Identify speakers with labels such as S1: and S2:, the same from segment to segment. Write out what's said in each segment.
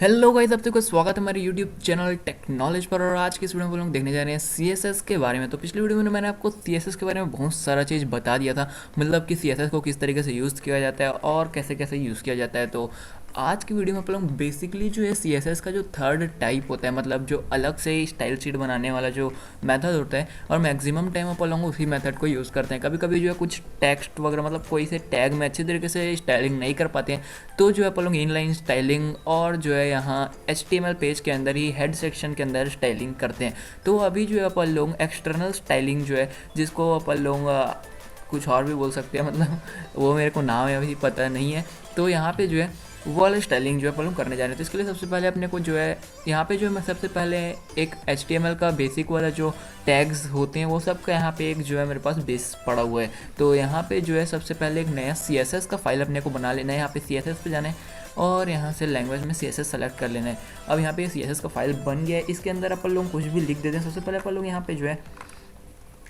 S1: Hello guys, आप सबका स्वागत है हमारे यूट्यूब चैनल टेक्नोलॉजी पर। और आज की इस वीडियो में हम लोग देखने जा रहे हैं सीएसएस के बारे में। तो पिछली वीडियो में मैंने आपको सीएसएस के बारे में बहुत सारा चीज़ बता दिया था, मतलब कि सीएसएस को किस तरीके से यूज़ किया जाता है और कैसे कैसे यूज़ किया जाता है। तो आज की वीडियो में आप लोग बेसिकली जो है सीएसएस का जो थर्ड टाइप होता है, मतलब जो अलग से स्टाइल शीट बनाने वाला जो मेथड होता है, और मैक्सिमम टाइम आप लोग उसी मेथड को यूज़ करते हैं। कभी कभी जो है कुछ टेक्स्ट वगैरह, मतलब कोई से टैग में अच्छी तरीके से स्टाइलिंग नहीं कर पाते हैं, तो जो है आप लोग इनलाइन स्टाइलिंग और जो है यहाँ HTML पेज के अंदर ही हेड सेक्शन के अंदर स्टाइलिंग करते हैं। तो अभी जो है अपन लोग एक्सटर्नल स्टाइलिंग जो है, जिसको अपन लोग कुछ और भी बोल सकते हैं, मतलब वो मेरे को नाम है अभी पता नहीं है। तो यहाँ पे जो है वो वाला स्टाइलिंग जो है अपन लोग करने जा रहे हैं। तो इसके लिए सबसे पहले अपने को जो है यहाँ पे जो है मैं सबसे पहले एक HTML का बेसिक वाला जो टैग्स होते हैं वो सब का यहाँ पे एक जो है मेरे पास बेस पड़ा हुआ है। तो यहाँ पे जो है सबसे पहले एक नया CSS का फाइल अपने को बना लेना है। यहाँ पे CSS पे जाना है और यहाँ से लैंग्वेज में CSS सेलेक्ट कर लेना है। अब यहाँ पे CSS का फाइल बन गया है, इसके अंदर अपन लोग कुछ भी लिख देते हैं। सबसे पहले अपन लोग यहाँ पे जो है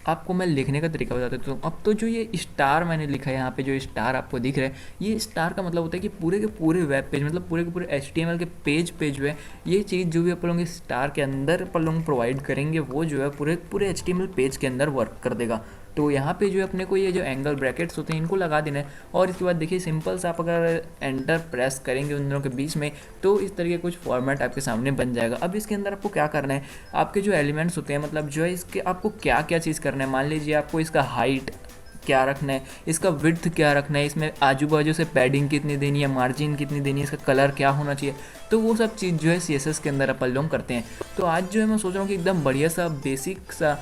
S1: आपको मैं लिखने का तरीका बता देता हूँ। अब तो जो ये स्टार मैंने लिखा है, यहाँ पे जो स्टार आपको दिख रहा है, ये स्टार का मतलब होता है कि पूरे के पूरे वेब पेज, मतलब पूरे के पूरे HTML के पेज पे जो है ये चीज़ जो भी अपन लोग स्टार के अंदर अपन लोग प्रोवाइड करेंगे वो जो है पूरे पूरे HTML पेज के अंदर वर्क कर देगा। तो यहाँ पे जो है अपने को ये जो एंगल ब्रैकेट्स होते हैं इनको लगा देना है। और इसके बाद देखिए सिंपल सा आप अगर एंटर प्रेस करेंगे उन दोनों के बीच में, तो इस तरीके कुछ फॉर्मेट आपके सामने बन जाएगा। अब इसके अंदर आपको क्या करना है, आपके जो एलिमेंट्स होते हैं, मतलब जो है इसके आपको क्या क्या चीज़ करना है। मान लीजिए आपको इसका हाइट क्या रखना है, इसका विड्थ क्या रखना है, इसमें आजू बाजू से पैडिंग कितनी देनी है, मार्जिन कितनी देनी है, इसका कलर क्या होना चाहिए। तो वो सब चीज़ जो है CSS के अंदर अपन लोग करते हैं। तो आज जो है मैं सोच रहा हूँ कि एकदम बढ़िया सा बेसिक सा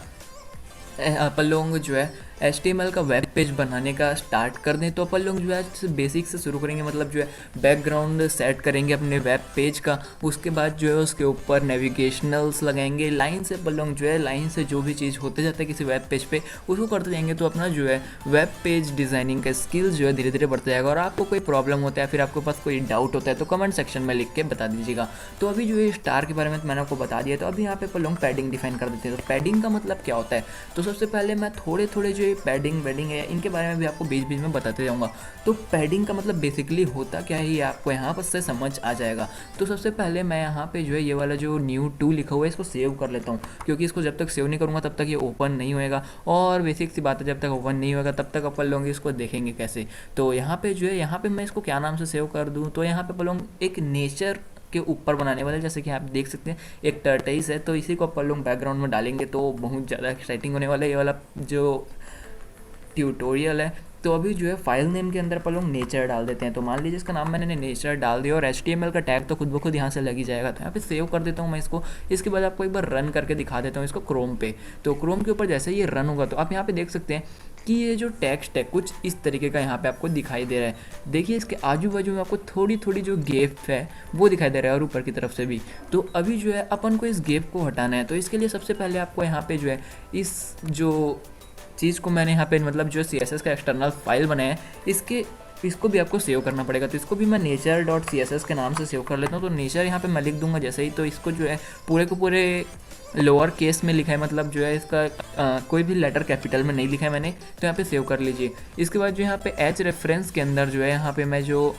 S1: अपन लोग जो है HTML का वेब पेज बनाने का स्टार्ट कर दें। तो अपन लोग जो है बेसिक से शुरू करेंगे, मतलब जो है बैकग्राउंड सेट करेंगे अपने वेब पेज का। उसके बाद जो है उसके ऊपर नेविगेशनल्स लगाएंगे, लाइन से अपन लोग जो है लाइन से जो भी चीज़ होते जाता है किसी वेब पेज पे उसको करते जाएंगे। तो अपना जो है वेब पेज डिज़ाइनिंग का स्किल्स जो है धीरे धीरे बढ़ता जाएगा। और आपको कोई प्रॉब्लम होता है, फिर आपके पास कोई डाउट होता है, तो कमेंट सेक्शन में लिख के बता दीजिएगा। तो अभी जो है स्टार के बारे में मैंने आपको बता दिया। तो अभी यहाँ पे अपन लोग पैडिंग डिफाइन कर देते हैं। तो पैडिंग का मतलब क्या होता है, तो सबसे पहले मैं थोड़े थोड़े जो पैडिंग वेडिंग है इनके बारे में भी आपको बीच बीच में बताते जाऊँगा। तो पैडिंग का मतलब बेसिकली होता क्या है ये आपको यहाँ पर से समझ आ जाएगा। तो सबसे पहले मैं यहाँ पे जो है ये वाला जो न्यू 2 लिखा हुआ है इसको सेव कर लेता हूँ, क्योंकि इसको जब तक सेव नहीं करूँगा तब तक ये ओपन नहीं होएगा। और बेसिक सी बात है, जब तक ओपन नहीं होगा तब तक अपन लोग इसको देखेंगे कैसे। तो यहाँ पे जो है यहाँ पे मैं इसको क्या नाम से सेव कर दूँ, तो यहाँ पे अपन लोग एक नेचर के ऊपर बनाने वाले, जैसे कि आप देख सकते हैं एक टर्टाइस है, तो इसी को अपन लोग बैकग्राउंड में डालेंगे तो बहुत ज़्यादा एक्साइटिंग होने वाला है ये वाला जो ट्यूटोरियल है। तो अभी जो है फाइल नेम के अंदर अपन लोग नेचर डाल देते हैं। तो मान लीजिए इसका नाम मैंने नेचर डाल दिया और HTML का टैग तो खुद ब खुद यहाँ से लग ही जाएगा। तो यहाँ पे सेव कर देता हूँ मैं इसको। इसके बाद आपको एक बार रन करके दिखा देता हूँ इसको क्रोम पे। तो क्रोम के ऊपर जैसे ये रन होगा तो आप यहाँ पे देख सकते हैं कि ये जो टेक्स्ट है कुछ इस तरीके का यहाँ पे आपको दिखाई दे रहा है। देखिए इसके आजू बाजू में आपको थोड़ी थोड़ी जो गैप है वो दिखाई दे रहा है और ऊपर की तरफ से भी। तो अभी जो है अपन को इस गैप को हटाना है। तो इसके लिए सबसे पहले आपको यहाँ पे जो है इस जो चीज़ को मैंने यहाँ पे मतलब जो CSS का एक्सटर्नल फाइल बनाया है इसको भी आपको सेव करना पड़ेगा। तो इसको भी मैं nature.css के नाम से सेव कर लेता हूँ। तो नेचर यहाँ पे मैं लिख दूंगा जैसे ही, तो इसको जो है पूरे को पूरे लोअर केस में लिखा है, मतलब जो है इसका कोई भी लेटर कैपिटल में नहीं लिखा है मैंने। तो यहाँ पे सेव कर लीजिए। इसके बाद जो यहाँ पे H रेफरेंस के अंदर जो है यहाँ पे मैं जो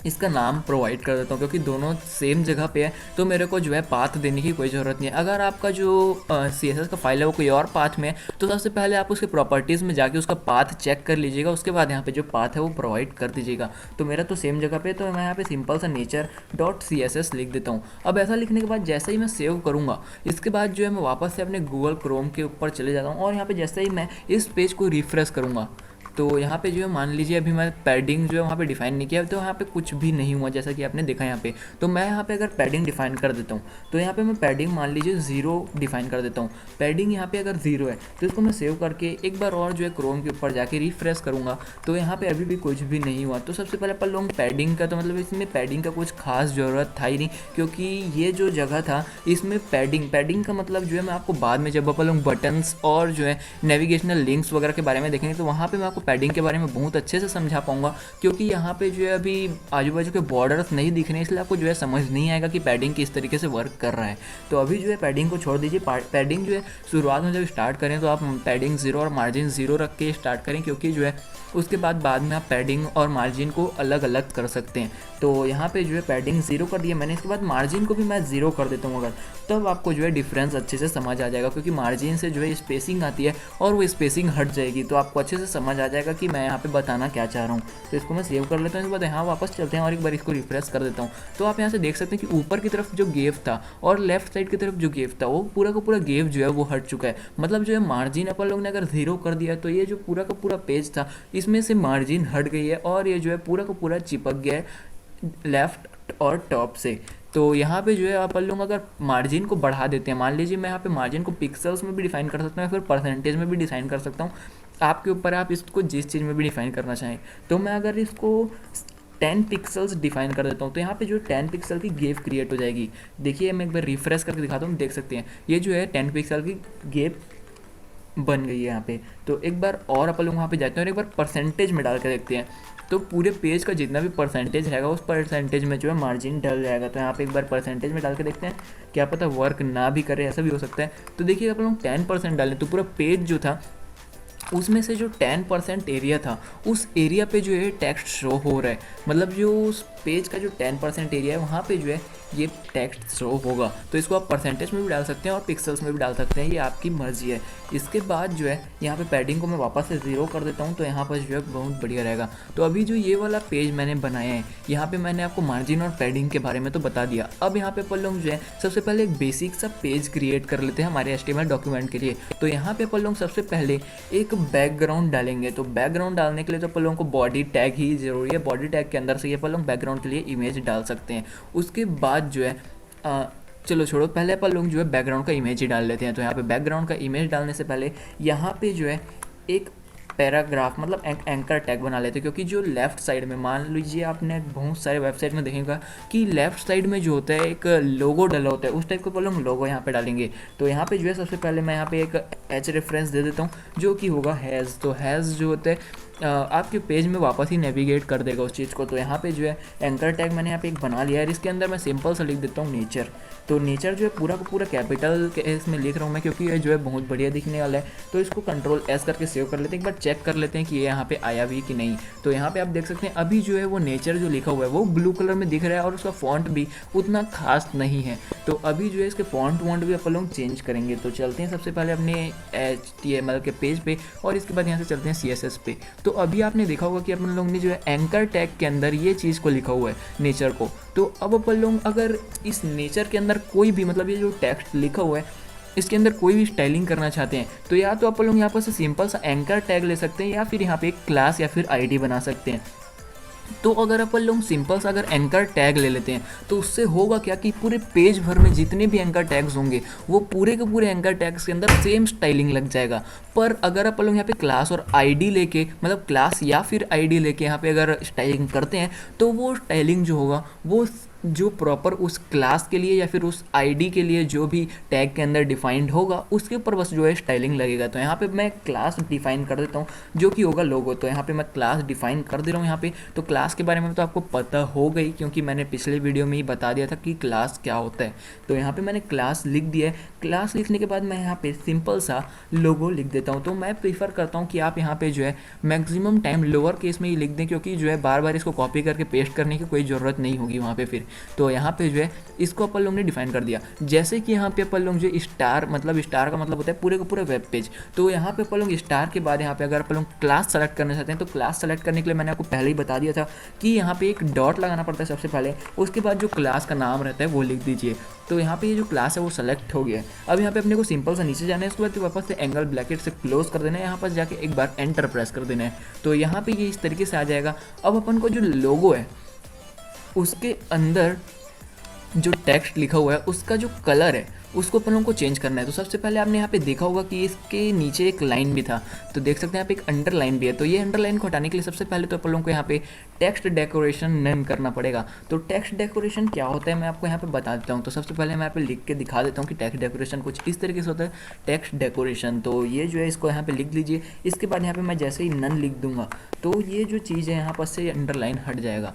S1: इसका नाम प्रोवाइड कर देता हूँ, क्योंकि दोनों सेम जगह पे है तो मेरे को जो है पाथ देने की कोई ज़रूरत नहीं है। अगर आपका जो CSS का फाइल है वो कोई और पाथ में है तो सबसे पहले आप उसके प्रॉपर्टीज़ में जाके उसका पाथ चेक कर लीजिएगा, उसके बाद यहाँ पे जो पाथ है वो प्रोवाइड कर दीजिएगा। तो मेरा तो सेम जगह पे, तो मैं यहाँ पे सिंपल सा nature.css लिख देता हूँ। अब ऐसा लिखने के बाद जैसे ही मैं सेव करूँगा इसके बाद जो है मैं वापस से अपने गूगल क्रोम के ऊपर चले जाता हूँ और यहाँ पर जैसे ही मैं इस पेज को रिफ्रेश करूँगा तो यहाँ पे जो है मान लीजिए अभी मैं पैडिंग जो है वहाँ पे डिफाइन नहीं किया, तो यहाँ पे कुछ भी नहीं हुआ जैसा कि आपने देखा यहाँ पे। तो मैं यहाँ पे अगर पैडिंग डिफाइन कर देता हूँ तो यहाँ पे मैं पैडिंग मान लीजिए 0 डिफाइन कर देता हूँ। पैडिंग यहाँ पे अगर 0 है तो इसको मैं सेव करके एक बार और जो है क्रोम के ऊपर जाके रिफ्रेश करूँगा तो यहाँ पे अभी भी कुछ भी नहीं हुआ। तो सबसे पहले अपन लोग पैडिंग का, तो मतलब इसमें पैडिंग का कुछ खास ज़रूरत था ही नहीं, क्योंकि ये जो जगह था इसमें पैडिंग का मतलब जो है मैं आपको बाद में जब अपन लोग बटन्स और जो है नेविगेशनल लिंक्स वगैरह के बारे में देखेंगे तो वहाँ पर मैं आपको पैडिंग के बारे में बहुत अच्छे से समझा पाऊंगा, क्योंकि यहाँ पे जो है अभी आजू बाजू के बॉर्डर्स नहीं दिख रहे हैं, इसलिए आपको जो है समझ नहीं आएगा कि पैडिंग किस तरीके से वर्क कर रहा है। तो अभी जो है पैडिंग को छोड़ दीजिए। पैडिंग जो है शुरुआत में जब स्टार्ट करें तो आप पैडिंग 0 और मार्जिन 0 रख के स्टार्ट करें, क्योंकि जो है उसके बाद में आप पैडिंग और मार्जिन को अलग अलग कर सकते हैं। तो यहाँ पे जो है पैडिंग 0 कर दिया मैंने, इसके बाद मार्जिन को भी मैं 0 कर देता हूँ अगर, तब आपको जो है डिफरेंस अच्छे से समझ आ जाएगा, क्योंकि मार्जिन से जो है स्पेसिंग आती है और वो स्पेसिंग हट जाएगी, तो आपको अच्छे से समझ आ जाएगा कि मैं यहाँ पे बताना क्या चाह रहा हूँ। तो इसको मैं सेव कर लेता हूँ, इसके बाद यहाँ वापस चलते हैं और एक बार इसको रिफ्रेश कर देता हूँ। तो आप यहाँ से देख सकते हैं कि ऊपर की तरफ जो गेव था और लेफ्ट साइड की तरफ जो गेव था, वो पूरा का पूरा गेव जो है वो हट चुका है। मतलब जो है मार्जिन अपन लोग ने अगर 0 कर दिया तो ये जो पूरा का पूरा पेज था इसमें से मार्जिन हट गई है और ये जो है पूरा का पूरा चिपक गया है लेफ्ट और टॉप से। तो यहाँ पे जो है अपन लोग अगर मार्जिन को बढ़ा देते हैं, मान लीजिए मैं यहाँ पे मार्जिन को पिक्सल्स में भी डिफाइन कर सकता हूँ या फिर परसेंटेज में भी डिफाइन कर सकता हूँ, आपके ऊपर, आप इसको जिस चीज़ में भी डिफाइन करना चाहें। तो मैं अगर इसको 10 पिक्सल्स डिफाइन कर देता हूँ तो यहाँ पे जो 10 पिक्सल की गेव क्रिएट हो जाएगी। देखिए मैं एक बार रिफ्रेश करके दिखाता हूँ, देख सकते हैं ये जो है 10 पिक्सल की गेव बन गई है यहाँ पे। तो एक बार और अपन लोग वहाँ पे जाते हैं और एक बार परसेंटेज में डाल के देखते हैं, तो पूरे पेज का जितना भी परसेंटेज रहेगा उस परसेंटेज में जो है मार्जिन डल जाएगा। तो यहाँ पे एक बार परसेंटेज में डाल के देखते हैं, क्या पता वर्क ना भी करे, ऐसा भी हो सकता है। तो देखिए अपन लोग 10% डालें तो पूरा पेज जो था उसमें से जो 10% एरिया था उस एरिया पे जो है टेक्स्ट शो हो रहा है। मतलब जो उस पेज का जो 10% एरिया है वहाँ पे जो है ये टेक्स्ट शो होगा। तो इसको आप परसेंटेज में भी डाल सकते हैं और पिक्सल्स में भी डाल सकते हैं, ये आपकी मर्जी है। इसके बाद जो है यहाँ पे पैडिंग को मैं वापस से 0 कर देता हूँ, तो यहाँ पर जो है बहुत बढ़िया रहेगा। तो अभी जो ये वाला पेज मैंने बनाया है, यहाँ पे मैंने आपको मार्जिन और पैडिंग के बारे में तो बता दिया। अब यहाँ पे अपन लोग जो है सबसे पहले एक बेसिक सा पेज क्रिएट कर लेते हैं हमारे HTML डॉक्यूमेंट के लिए। तो यहाँ पे अपन लोग सबसे पहले एक बैकग्राउंड डालेंगे। तो बैकग्राउंड डालने के लिए तो अपन लोगों को बॉडी टैग ही जरूरी है। बॉडी टैग के अंदर से ये अपन लोग बैकग्राउंड के लिए इमेज डाल सकते हैं। उसके बाद जो है चलो छोड़ो, पहले अपन लोग जो है बैकग्राउंड का इमेज ही डाल लेते हैं। तो यहाँ पे बैकग्राउंड का इमेज डालने से पहले यहाँ पे जो है एक पैराग्राफ मतलब एंकर टैग बना लेते हैं, क्योंकि जो लेफ्ट साइड में, मान लीजिए आपने बहुत सारे वेबसाइट में देखेगा कि लेफ्ट साइड में जो होता है एक लोगो डला होता है, उस टाइप को अपन लोग लोगो यहाँ पे डालेंगे। तो यहाँ पे जो है सबसे पहले मैं यहाँ पे एक एच रेफरेंस दे देता हूँ जो कि होगा हैज़। तो हैज़ जो होता है आपके पेज में वापस ही नेविगेट कर देगा उस चीज़ को। तो यहाँ पे जो है एंकर टैग मैंने यहाँ पे एक बना लिया है, इसके अंदर मैं सिंपल सा लिख देता हूँ नेचर। तो नेचर जो है पूरा का पूरा कैपिटल के इसमें लिख रहा हूँ मैं, क्योंकि ये जो है बहुत बढ़िया दिखने वाला है। तो इसको कंट्रोल S करके सेव कर लेते हैं, एक बार चेक कर लेते हैं कि ये यहाँ पे आया भी कि नहीं। तो यहाँ पे आप देख सकते हैं अभी जो है वो नेचर जो लिखा हुआ है वो ब्लू कलर में दिख रहा है और उसका फॉन्ट भी उतना खास नहीं है। तो अभी जो है इसके फॉन्ट वॉन्ट भी अपन लोग चेंज करेंगे। तो चलते हैं सबसे पहले अपने HTML के पेज पे और इसके बाद यहाँ से चलते हैं CSS पे। तो अभी आपने देखा होगा कि अपन लोग ने जो है एंकर टैग के अंदर ये चीज़ को लिखा हुआ है नेचर को। तो अब अपन लोग अगर इस नेचर के अंदर कोई भी मतलब ये जो टेक्स्ट लिखा हुआ है इसके अंदर कोई भी स्टाइलिंग करना चाहते हैं तो या तो अपन लोग यहाँ पर से सिंपल सा एंकर टैग ले सकते हैं या फिर यहाँ पे एक क्लास या फिर ID बना सकते हैं। तो अगर अपन लोग सिंपल सा अगर एंकर टैग ले लेते हैं तो उससे होगा क्या कि पूरे पेज भर में जितने भी एंकर टैग्स होंगे वो पूरे के पूरे एंकर टैग्स के अंदर सेम स्टाइलिंग लग जाएगा। पर अगर अपन लोग यहाँ पे क्लास और ID लेके मतलब क्लास या फिर ID लेके यहाँ पे अगर स्टाइलिंग करते हैं तो वो स्टाइलिंग जो होगा वो जो प्रॉपर उस क्लास के लिए या फिर उस ID के लिए जो भी टैग के अंदर डिफाइंड होगा उसके ऊपर बस जो है स्टाइलिंग लगेगा। तो यहाँ पे मैं क्लास डिफाइन कर देता हूँ जो कि होगा लोगो। तो यहाँ पे मैं क्लास डिफाइन कर दे रहा हूँ यहाँ पे। तो क्लास के बारे में तो आपको पता हो गई क्योंकि मैंने पिछले वीडियो में ही बता दिया था कि क्लास क्या होता है। तो यहाँ पे मैंने क्लास लिख दिया है। क्लास लिखने के बाद मैं यहाँ पे सिंपल सा लोगो लिख देता हूँ। तो मैं प्रीफर करता हूँ कि आप यहाँ पे जो है मैक्सिमम टाइम लोअर केस में ही लिख दें, क्योंकि जो है बार बार इसको कॉपी करके पेस्ट करने की कोई ज़रूरत नहीं होगी वहाँ पे फिर। तो यहाँ पे जो है इसको अपन लोग ने डिफाइन कर दिया। जैसे कि यहाँ पे अपन लोग जो स्टार मतलब स्टार का मतलब होता है पूरे का पूरा वेब पेज। तो यहाँ पे अपन लोग स्टार के बाद यहाँ पे अगर अपन लोग क्लास सेलेक्ट करना चाहते हैं तो क्लास सेलेक्ट करने के लिए मैंने आपको पहले ही बता दिया था कि यहाँ पे एक डॉट लगाना पड़ता है सबसे पहले, उसके बाद जो क्लास का नाम रहता है वो लिख दीजिए। तो यहाँ पे ये जो क्लास है वो सेलेक्ट हो गया है। अब यहाँ पे अपने को सिंपल सा नीचे जाना है, उसके बाद वापस से एंगल ब्रैकेट से क्लोज कर देना है, यहाँ पर जाके एक बार एंटर प्रेस कर देना है। तो यहाँ पे ये इस तरीके से आ जाएगा। अब अपन को जो लोगो है उसके अंदर जो टेक्स्ट लिखा हुआ है उसका जो कलर है उसको अपन लोगों को चेंज करना है। तो सबसे पहले आपने यहाँ पे देखा होगा कि इसके नीचे एक लाइन भी था, तो देख सकते हैं यहाँ पे एक अंडरलाइन भी है। तो ये अंडरलाइन को हटाने के लिए सबसे पहले तो अपन लोगों को यहाँ पे टेक्स्ट डेकोरेशन नेम करना पड़ेगा। तो टेक्स्ट डेकोरेशन क्या होता है मैं आपको यहाँ पे बता देता हूँ। तो सबसे पहले मैं यहाँ पे लिख के दिखा देता हूँ कि टेक्स्ट डेकोरेशन कुछ इस तरीके से होता है। टेक्स्ट डेकोरेशन तो ये जो है इसको यहाँ पे लिख लीजिए। इसके बाद यहाँ पे मैं जैसे ही नन लिख दूंगा तो ये जो चीज़ है यहाँ पर से अंडरलाइन हट जाएगा।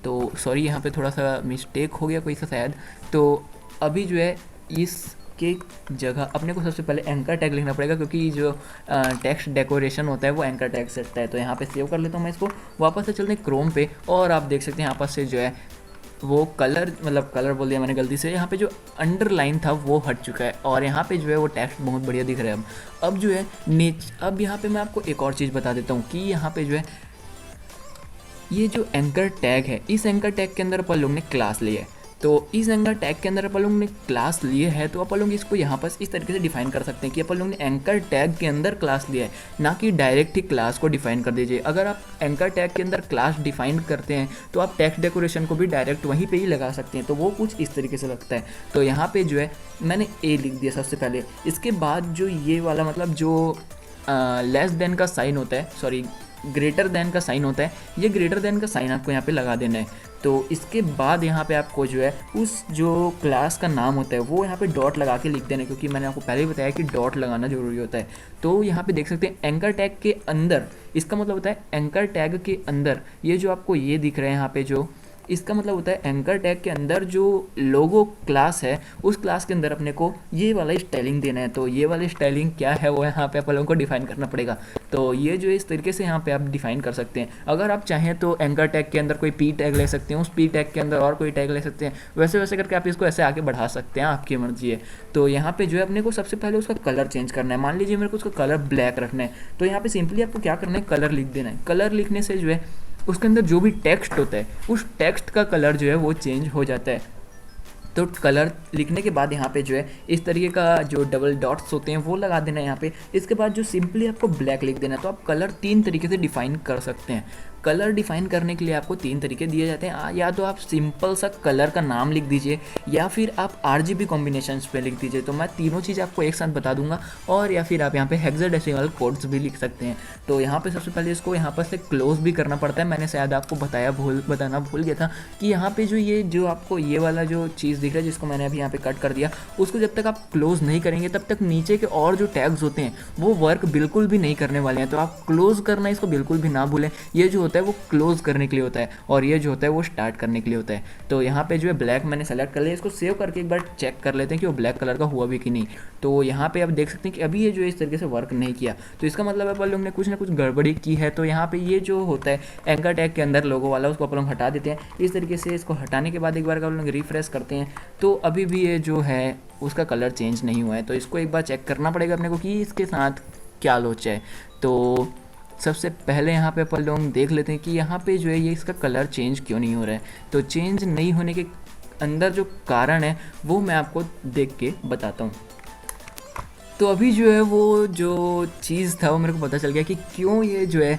S1: तो सॉरी यहाँ पे थोड़ा सा मिस्टेक हो गया कोई सा शायद। तो अभी जो है इसके जगह अपने को सबसे पहले एंकर टैग लिखना पड़ेगा, क्योंकि जो टेक्स्ट डेकोरेशन होता है वो एंकर टैग से होता है। तो यहाँ पे सेव कर लेता हूँ मैं इसको। वापस से चलते हैं क्रोम पे और आप देख सकते हैं यहाँ पर से जो है वो कलर, मतलब कलर बोल दिया मैंने गलती से, यहाँ पे जो अंडरलाइन था वो हट चुका है और यहाँ पे जो है वो टेक्स्ट बहुत बढ़िया दिख रहा है। अब जो है अब यहाँ पे मैं आपको एक और चीज़ बता देता हूँ कि यहाँ पे जो है ये जो एंकर टैग है, इस एंकर टैग के अंदर अपन लोग ने क्लास लिया है। तो इस एंकर टैग के अंदर अपन लोग ने क्लास लिए है, तो अपन लोग इसको यहाँ पर इस तरीके से डिफाइन कर सकते हैं कि अपन लोग ने एंकर टैग के अंदर क्लास लिया है, ना कि डायरेक्ट ही क्लास को डिफाइन कर दीजिए। अगर आप एंकर टैग के अंदर क्लास डिफाइन करते हैं तो आप टेक्स्ट डेकोरेशन को भी डायरेक्ट वहीं पे ही लगा सकते हैं। तो वो कुछ इस तरीके से लगता है। तो यहाँ पे जो है मैंने ए लिख दिया सबसे पहले। इसके बाद जो ये वाला मतलब जो लेस देन का साइन होता है, सॉरी ग्रेटर देन का साइन होता है, ये ग्रेटर देन का साइन आपको यहाँ पे लगा देना है। तो इसके बाद यहाँ पे आपको जो है उस जो क्लास का नाम होता है वो यहाँ पे डॉट लगा के लिख देना है, क्योंकि मैंने आपको पहले ही बताया कि डॉट लगाना जरूरी होता है। तो यहाँ पे देख सकते हैं एंकर टैग के अंदर, इसका मतलब होता है एंकर टैग के अंदर ये जो आपको ये दिख रहा है यहाँ पे, जो इसका मतलब होता है एंकर टैग के अंदर जो लोगो क्लास है उस क्लास के अंदर अपने को ये वाला स्टाइलिंग देना है। तो ये वाला स्टाइलिंग क्या है वो यहाँ पे अपन लोगों को डिफाइन करना पड़ेगा। तो ये जो इस तरीके से यहाँ पे आप डिफाइन कर सकते हैं। अगर आप चाहें तो एंकर टैग के अंदर कोई पी टैग ले सकते हैं, उस पी टैग के अंदर और कोई टैग ले सकते हैं, वैसे वैसे करके आप इसको ऐसे आगे बढ़ा सकते हैं, आपकी मर्जी है। तो यहाँ पे जो है अपने को सबसे पहले उसका कलर चेंज करना है। मान लीजिए मेरे को उसका कलर ब्लैक रखना है, तो यहाँ पे सिंपली आपको क्या करना है, कलर लिख देना है। कलर लिखने से जो है उसके अंदर जो भी टेक्स्ट होता है उस टेक्स्ट का कलर जो है वो चेंज हो जाता है। तो कलर लिखने के बाद यहाँ पे जो है इस तरीके का जो डबल डॉट्स होते हैं वो लगा देना है यहाँ पे। इसके बाद जो सिंपली आपको ब्लैक लिख देना है। तो आप कलर 3 तरीके से डिफाइन कर सकते हैं। कलर डिफाइन करने के लिए आपको 3 तरीके दिए जाते हैं। या तो आप सिंपल सा कलर का नाम लिख दीजिए, या फिर आप RGB कॉम्बिनेशंस पे लिख दीजिए। तो मैं तीनों चीज़ आपको एक साथ बता दूंगा। और या फिर आप यहाँ पे हेक्साडेसिमल कोड्स भी लिख सकते हैं। तो यहाँ पे सबसे पहले इसको यहाँ पर से क्लोज भी करना पड़ता है। मैंने शायद आपको बताना भूल गया था कि यहाँ पे जो ये जो आपको ये वाला जो चीज़ दिख रहा है जिसको मैंने अभी यहाँ पे कट कर दिया, उसको जब तक आप क्लोज नहीं करेंगे तब तक नीचे के और जो टैग्स होते हैं वो वर्क बिल्कुल भी नहीं करने वाले हैं। तो आप क्लोज करना इसको बिल्कुल भी ना भूलें। ये जो होता है वो क्लोज करने के लिए होता है और ये जो होता है वो स्टार्ट करने के लिए होता है। तो यहाँ पे जो है ब्लैक मैंने सेलेक्ट कर लिया। इसको सेव करके एक बार चेक कर लेते हैं कि वो ब्लैक कलर का हुआ भी कि नहीं। तो यहाँ पे आप देख सकते हैं कि अभी ये जो इस तरीके से वर्क नहीं किया, तो इसका मतलब अपन लोग ने कुछ ना कुछ गड़बड़ी की है। तो यहाँ पे ये जो होता है एंकर टैग के अंदर लोगो वाला, उसको अपन लोग हटा देते हैं इस तरीके से। इसको हटाने के बाद एक बार अपन लोग रिफ्रेश करते हैं तो अभी भी ये जो है उसका कलर चेंज नहीं हुआ है। तो इसको एक बार चेक करना पड़ेगा अपने को कि इसके साथ क्या लोचा है। तो सबसे पहले यहाँ पे अपन लोग देख लेते हैं कि यहाँ पे जो है ये इसका कलर चेंज क्यों नहीं हो रहा है। तो चेंज नहीं होने के अंदर जो कारण है वो मैं आपको देख के बताता हूँ। तो अभी जो है वो जो चीज़ था वो मेरे को पता चल गया कि क्यों ये जो है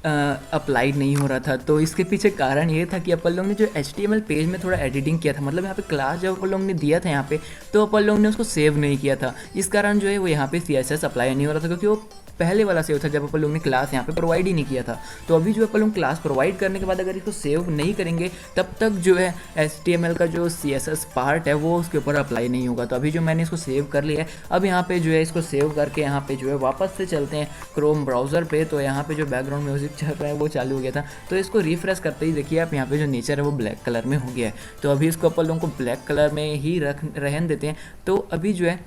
S1: अप्लाइड नहीं हो रहा था। तो इसके पीछे कारण ये था कि अपन लोग ने जो HTML पेज में थोड़ा एडिटिंग किया था, मतलब यहाँ पे क्लास जब अपन लोग ने दिया था यहाँ पे, तो अपन लोग ने उसको सेव नहीं किया था। इस कारण जो है वो यहाँ पे CSS अप्लाई नहीं हो रहा था, क्योंकि वो पहले वाला सेव था जब अपन लोग ने क्लास यहाँ पे प्रोवाइड ही नहीं किया था। तो अभी जो अपन लोग क्लास प्रोवाइड करने के बाद अगर इसको सेव नहीं करेंगे तब तक जो है HTML का जो CSS पार्ट है वो उसके ऊपर अप्लाई नहीं होगा। तो अभी जो मैंने इसको सेव कर लिया है, अब यहाँ पे जो है इसको सेव करके यहाँ पे जो है वापस से चलते हैं क्रोम ब्राउज़र पे। तो यहाँ पे जो बैकग्राउंड म्यूजिक चल रहा है वो चालू हो गया था, तो इसको रिफ्रेश करते ही देखिए आप यहाँ पे जो नेचर है वो ब्लैक कलर में हो गया है। तो अभी इसको अपन लोगों को ब्लैक कलर में ही रहने देते हैं। तो अभी जो है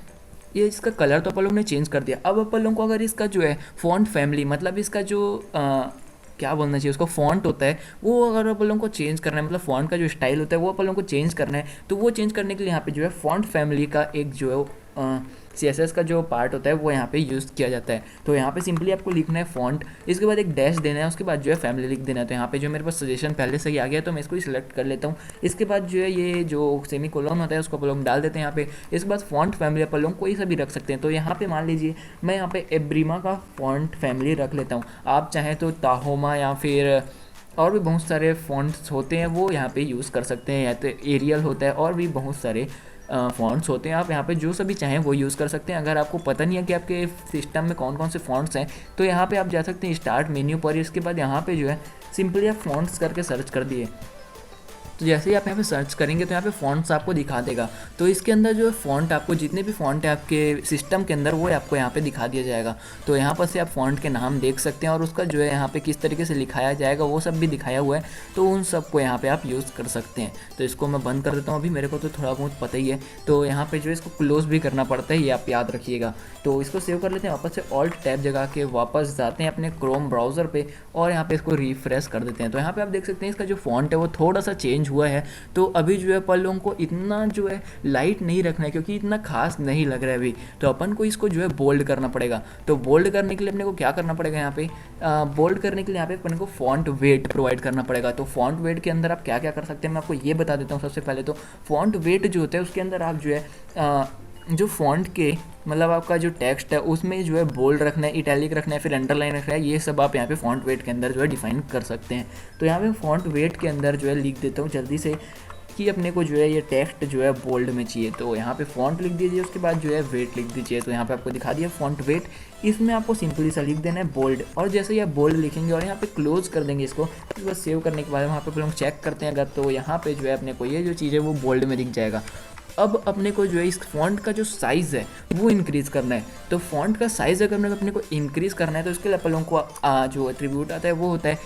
S1: ये इसका कलर तो अपन लोग ने चेंज कर दिया। अब अपन लोगों को अगर इसका जो है फॉन्ट फैमिली, मतलब इसका जो क्या बोलना चाहिए, उसका फॉन्ट होता है वो अगर अपन लोगों को चेंज करना है, मतलब फॉन्ट का जो स्टाइल होता है वो अपन लोगों को चेंज करना है, तो वो चेंज करने के लिए यहाँ पे जो है फॉन्ट फैमिली का एक जो है CSS का जो पार्ट होता है वो यहाँ पे यूज़ किया जाता है। तो यहाँ पे सिंपली आपको लिखना है फॉन्ट, इसके बाद एक डैश देना है, उसके बाद जो है फैमिली लिख देना है। तो यहाँ पे जो मेरे पास सजेशन पहले से ही आ गया तो मैं इसको सिलेक्ट कर लेता हूँ। इसके बाद जो है ये जो सेमी कोलन होता है उसको अपन लोग डाल देते हैं यहाँ पे। इसके बाद फॉन्ट फैमिली अपन लोग कोई सा भी रख सकते हैं। तो यहाँ पे मान लीजिए मैं यहाँ पे एब्रीमा का फॉन्ट फैमिली रख लेता हूँ। आप चाहें तो ताहोमा या फिर और भी बहुत सारे फ़ॉन्ट्स होते हैं वो यहाँ पे यूज़ कर सकते हैं, या तो एरियल होता है, और भी बहुत सारे फ़ॉन्ट्स होते हैं। आप यहाँ पे जो सभी चाहें वो यूज़ कर सकते हैं। अगर आपको पता नहीं है कि आपके सिस्टम में कौन कौन से फ़ॉन्ट्स हैं, तो यहाँ पे आप जा सकते हैं स्टार्ट मेन्यू पर। इसके बाद यहाँ पे जो है सिंपली आप फ़ॉन्ट्स करके सर्च कर दिए, तो जैसे ही आप यहाँ पे सर्च करेंगे तो यहाँ पे फ़ॉन्ट्स आपको दिखा देगा। तो इसके अंदर जो है फ़ॉन्ट, आपको जितने भी फ़ॉन्ट है आपके सिस्टम के अंदर वो आपको यहाँ पे दिखा दिया जाएगा। तो यहाँ पर से आप फ़ॉन्ट के नाम देख सकते हैं, और उसका जो है यहाँ पे किस तरीके से लिखाया जाएगा वो सब भी दिखाया हुआ है। तो उन सब को यहाँ पे आप यूज़ कर सकते हैं। तो इसको मैं बंद कर देता हूँ, अभी मेरे को तो थोड़ा बहुत पता ही है। तो यहाँ पर जो है इसको क्लोज़ भी करना पड़ता है, ये आप याद रखिएगा। तो इसको सेव कर लेते हैं, वापस से ऑल्ट टैब जगा के वापस जाते हैं अपने क्रोम ब्राउज़र पे, और यहाँ पे इसको रिफ्रेश कर देते हैं। तो यहाँ पे आप देख सकते हैं इसका जो फ़ॉन्ट है वो थोड़ा सा चेंज हुआ है। तो अभी जो है अपन लोगों को इतना जो है लाइट नहीं रखना है, क्योंकि इतना खास नहीं लग रहा है अभी। तो अपन को इसको जो है बोल्ड करना पड़ेगा। तो बोल्ड करने के लिए अपने को क्या करना पड़ेगा, यहाँ पे बोल्ड करने के लिए यहाँ पे अपन को फॉन्ट वेट प्रोवाइड करना पड़ेगा। तो फॉन्ट वेट के अंदर आप क्या क्या कर सकते हैं मैं आपको ये बता देता हूँ। सबसे पहले तो फॉन्ट वेट जो होता है उसके अंदर आप जो है जो फ़ॉन्ट के मतलब आपका जो टेक्स्ट है उसमें जो है बोल्ड रखना है, इटैलिक रखना है, फिर अंडरलाइन रखना है, ये सब आप यहाँ पे फ़ॉन्ट वेट के अंदर जो है डिफाइन कर सकते हैं। तो यहाँ पे फ़ॉन्ट वेट के अंदर जो है लिख देता हूँ जल्दी से कि अपने को जो है ये टेक्स्ट जो है बोल्ड में चाहिए। तो यहाँ पे फ़ॉन्ट लिख दीजिए, उसके बाद जो है वेट लिख दीजिए। तो यहाँ पे आपको दिखा दिया फ़ॉन्ट वेट, इसमें आपको सिंपली सा लिख देना है बोल्ड। और जैसे ही आप बोल्ड लिखेंगे और यहाँ पे क्लोज़ कर देंगे इसको, उसके बाद सेव करने के बाद वहाँ पे हम चेक करते हैं अगर, तो यहाँ पे जो है अपने को ये जो चीज़ है वो बोल्ड में दिख जाएगा। अब अपने को जो है इस फॉन्ट का जो साइज़ है वो इंक्रीज़ करना है। तो फॉन्ट का साइज़ अगर अपने को इंक्रीज़ करना है तो उसके लिए अपन लोगों को जो एट्रीब्यूट आता है वो होता है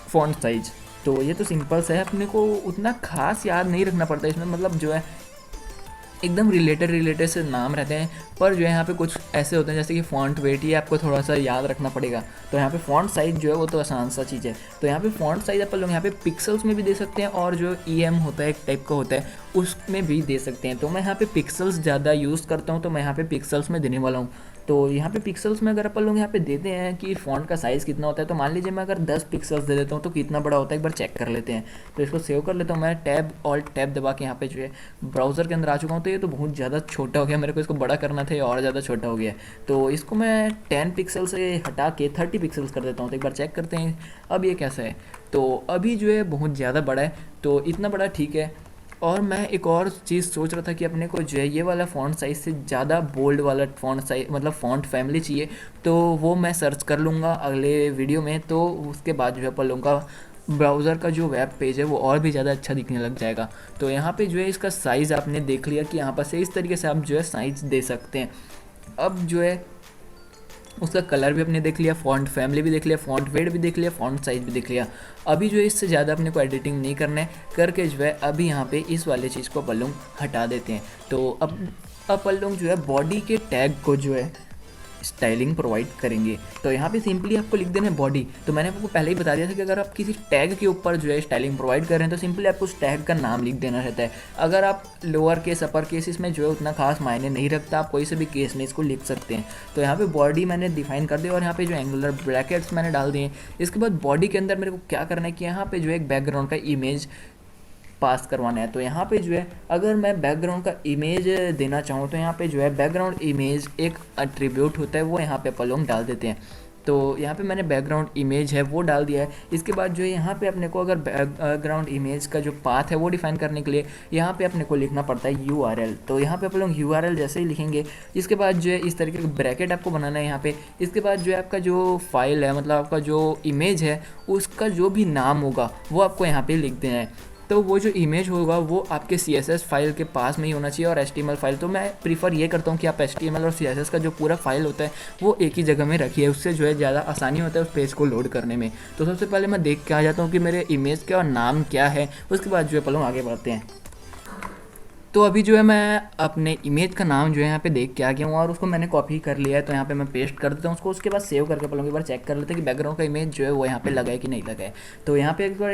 S1: फॉन्ट साइज़। तो ये तो सिंपल सा है, अपने को उतना खास याद नहीं रखना पड़ता इसमें, मतलब जो है एकदम रिलेटेड से नाम रहते हैं। पर जो है यहाँ पे कुछ ऐसे होते हैं जैसे कि फ़ॉन्ट वेट, ये आपको थोड़ा सा याद रखना पड़ेगा। तो यहाँ पे फ़ॉन्ट साइज़ जो है वो तो आसान सा चीज़ है। तो यहाँ पे फ़ॉन्ट साइज़ अपन लोग यहाँ पे पिक्सल्स में भी दे सकते हैं, और जो EM होता है एक टाइप का होता है उसमें भी दे सकते हैं। तो मैं यहाँ पे पिक्सल्स ज़्यादा यूज़ करता हूँ, तो मैं यहाँ पे पिक्सल्स में देने वाला हूँ। तो यहाँ पे पिक्सल्स में अगर अपन लोग यहाँ पे देते हैं कि फ़ॉन्ट का साइज़ कितना होता है, तो मान लीजिए मैं अगर 10 पिक्सल्स दे देता हूँ तो कितना बड़ा होता है एक बार चेक कर लेते हैं। तो इसको सेव कर लेता हूँ मैं, टैब ऑल्ट टैब दबा के यहाँ पे जो है ब्राउज़र के अंदर आ चुका हूँ। तो ये तो बहुत ज़्यादा छोटा हो गया, मेरे को इसको बड़ा करना था, ये और ज़्यादा छोटा हो गया। तो इसको मैं 10 पिक्सल से हटा के 30 पिक्सल्स कर देता हूँ। तो एक बार चेक करते हैं अब ये कैसा है। तो अभी जो है बहुत ज़्यादा बड़ा है, तो इतना बड़ा ठीक है। और मैं एक और चीज़ सोच रहा था कि अपने को जो है ये वाला फ़ॉन्ट साइज़ से ज़्यादा बोल्ड वाला फ़ॉन्ट साइज मतलब फ़ॉन्ट फैमिली चाहिए, तो वो मैं सर्च कर लूँगा अगले वीडियो में। तो उसके बाद जो है अपन लोगों का ब्राउज़र का जो वेब पेज है वो और भी ज़्यादा अच्छा दिखने लग जाएगा। तो यहाँ पे जो है इसका साइज़ आपने देख लिया कि यहाँ पर से इस तरीके से आप जो है साइज़ दे सकते हैं। अब जो है उसका कलर भी अपने देख लिया, फ़ॉन्ट फैमिली भी देख लिया, फ़ॉन्ट वेट भी देख लिया, फ़ॉन्ट साइज़ भी देख लिया। अभी जो है इससे ज़्यादा अपने को एडिटिंग नहीं करना है, करके जो है अभी यहाँ पे इस वाले चीज़ को अपन लोग हटा देते हैं। तो अब अपन लोग जो है बॉडी के टैग को जो है स्टाइलिंग प्रोवाइड करेंगे। तो यहाँ पे सिंपली आपको लिख देना है बॉडी। तो मैंने आपको पहले ही बता दिया था कि अगर आप किसी टैग के ऊपर जो है स्टाइलिंग प्रोवाइड कर रहे हैं तो सिंपली आपको उस टैग का नाम लिख देना रहता है। अगर आप लोअर केस अपर केस इसमें जो है उतना खास मायने नहीं रखता, आप कोई से भी केस में इसको लिख सकते हैं। तो यहाँ पे बॉडी मैंने डिफाइन कर दिया, और यहाँ पे जो एंगुलर ब्रैकेट्स मैंने डाल दिए। इसके बाद बॉडी के अंदर मेरे को क्या करना है कि यहाँ पे जो है एक बैकग्राउंड का इमेज पास करवाना है। तो यहाँ पे जो है अगर मैं बैकग्राउंड का इमेज देना चाहूँ तो यहाँ पे जो है बैकग्राउंड इमेज एक एट्रीब्यूट होता है, वो यहाँ पे अपन लोग डाल देते हैं। तो यहाँ पे मैंने बैकग्राउंड इमेज है वो डाल दिया है। इसके बाद जो है यहाँ पे अपने को अगर बैकग्राउंड इमेज का जो पाथ है वो डिफाइन करने के लिए यहाँ पे अपने को लिखना पड़ता है URL। तो यहाँ पे अपन लोग URL जैसे ही लिखेंगे, इसके बाद जो है इस तरीके का ब्रैकेट आपको बनाना है यहाँ पे। इसके बाद जो है आपका जो फाइल है मतलब आपका जो इमेज है उसका जो भी नाम होगा वो आपको यहाँ पे लिख देना है। तो वो जो इमेज होगा वो आपके CSS फाइल के पास में ही होना चाहिए, और HTML फाइल। तो मैं प्रीफर ये करता हूँ कि आप HTML और CSS का जो पूरा फाइल होता है वो एक ही जगह में रखिए, उससे जो है ज़्यादा आसानी होता है उस पेज को लोड करने में। तो सबसे पहले मैं देख के आ जाता हूँ कि मेरे इमेज का नाम क्या है, उसके बाद जो है पहले आगे बढ़ते हैं। तो अभी जो है मैं अपने इमेज का नाम जो है यहाँ पे देख के आ गया हूँ, और उसको मैंने कॉपी कर लिया है। तो यहाँ पे मैं पेस्ट कर देता हूँ उसको, उसके बाद सेव करके अपन लोग एक बार चेक कर लेते हैं कि बैकग्राउंड का इमेज जो है वो यहाँ पे लगा है कि नहीं लगा है। तो यहाँ पे एक बार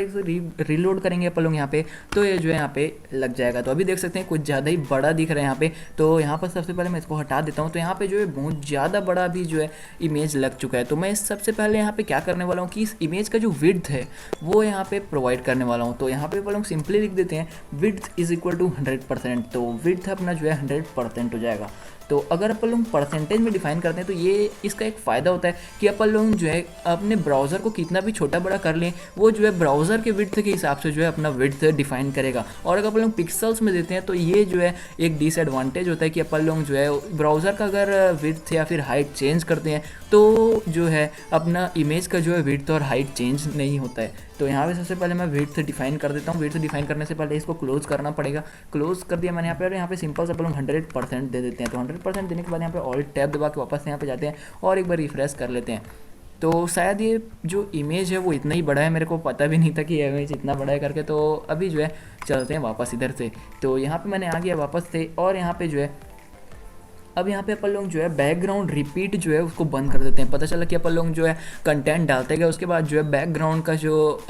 S1: रीलोड करेंगे अपन लोग यहाँ पे, तो ये जो है यहाँ पे लग जाएगा। तो अभी देख सकते हैं कुछ ज़्यादा ही बड़ा दिख रहा है यहाँ पे। तो यहाँ पर सबसे पहले मैं इसको हटा देता हूँ। तो यहाँ पे जो है बहुत ज़्यादा बड़ा भी जो है इमेज लग चुका है। तो मैं सबसे पहले यहाँ पे क्या करने वाला हूँ कि इस इमेज का जो विड्थ है वो यहाँ पे प्रोवाइड करने वाला हूँ। तो यहाँ पे अपन लोग सिंपली लिख देते हैं विड्थ इज इक्वल टू 100%। तो विड्थ अपना जो है 100% हो जाएगा। तो अगर अपन लोग परसेंटेज में डिफाइन करते हैं तो ये इसका एक फ़ायदा होता है कि अपन लोग जो है अपने ब्राउज़र को कितना भी छोटा बड़ा कर लें, वो जो है ब्राउज़र के विड्थ के हिसाब से जो है अपना विड्थ डिफाइन करेगा। और अगर अपन लोग पिक्सल्स में देते हैं तो ये जो है एक डिसएडवांटेज होता है कि अपन लोग जो है ब्राउज़र का अगर विड्थ या फिर हाइट चेंज करते हैं तो जो है अपना इमेज का जो है विड्थ और हाइट चेंज नहीं होता है। तो यहाँ पे सबसे पहले मैं विड्थ डिफाइन कर देता हूँ। विड्थ डिफाइन करने से पहले इसको क्लोज करना पड़ेगा। क्लोज कर दिया मैंने यहाँ पे, और यहाँ पे सिंपल से अपन 100% दे देते हैं। तो 100% देने के बाद यहाँ पे ऑल्ट टैब दबा के वापस यहाँ पे जाते हैं और एक बार रिफ्रेश कर लेते हैं। तो शायद ये जो इमेज है वो इतना ही बड़ा है, मेरे को पता भी नहीं था कि ये इमेज इतना बड़ा है करके। तो अभी जो है चलते हैं वापस इधर से। तो यहाँ पे मैंने आ गया वापस से, और यहाँ पे जो है अब यहाँ पे अपन लोग जो है बैकग्राउंड रिपीट जो है उसको बंद कर देते हैं। पता चला कि अपन लोग जो है कंटेंट डालते गए, उसके बाद जो है बैकग्राउंड का जो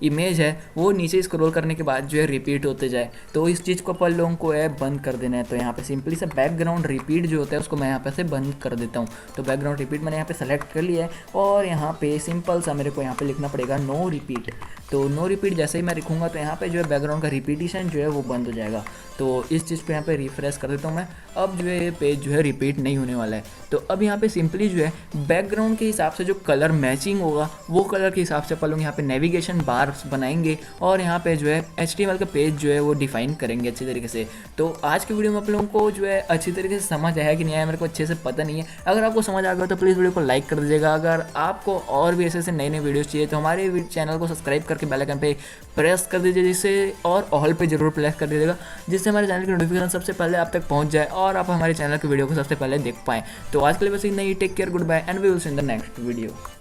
S1: इमेज है वो नीचे स्क्रॉल करने के बाद जो है रिपीट होते जाए। तो इस चीज़ को अपन लोगों को है बंद कर देना है। तो यहाँ पे सिंपली से बैकग्राउंड रिपीट जो होता है उसको मैं यहाँ पे से बंद कर देता हूँ। तो बैकग्राउंड रिपीट मैंने यहाँ पे सेलेक्ट कर लिया है, और यहाँ पे सिंपल सा मेरे को यहाँ पे लिखना पड़ेगा नो रिपीट। तो नो रिपीट जैसे ही मैं लिखूँगा तो यहाँ पे जो है बैकग्राउंड का रिपीटिशन जो है वो बंद हो जाएगा। तो इस चीज़ को यहाँ पे रिफ्रेश कर देता हूँ मैं। अब जो है ये पेज जो है रिपीट नहीं होने वाला है। तो अब यहाँ पे सिंपली जो है बैकग्राउंड के हिसाब से जो कलर मैचिंग होगा वो कलर के हिसाब से अपन लोग यहाँ पे नेविगेशन बार्स बनाएंगे, और यहाँ पे जो है HTML का पेज जो है वो डिफाइन करेंगे अच्छी तरीके से। तो आज के वीडियो में आप लोगों को जो है अच्छी तरीके से समझ आया कि नहीं आया मेरे को अच्छे से पता नहीं है। अगर आपको समझ आ गया तो प्लीज़ वीडियो को लाइक कर दीजिएगा। अगर आपको और भी ऐसे नए नए वीडियोज़ चाहिए तो हमारे चैनल को सब्सक्राइब करके बेल आइकन पे प्रेस कर दीजिए, जिससे और ऑल पे जरूर प्रेस कर दीजिएगा, जिससे हमारे चैनल की नोटिफिकेशन सबसे पहले आप तक पहुंच जाए और आप हमारे चैनल की वीडियो को सबसे पहले देख पाएँ। तो आज के लिए बस इतना ही। Take care, good bye, and we will see in the next video.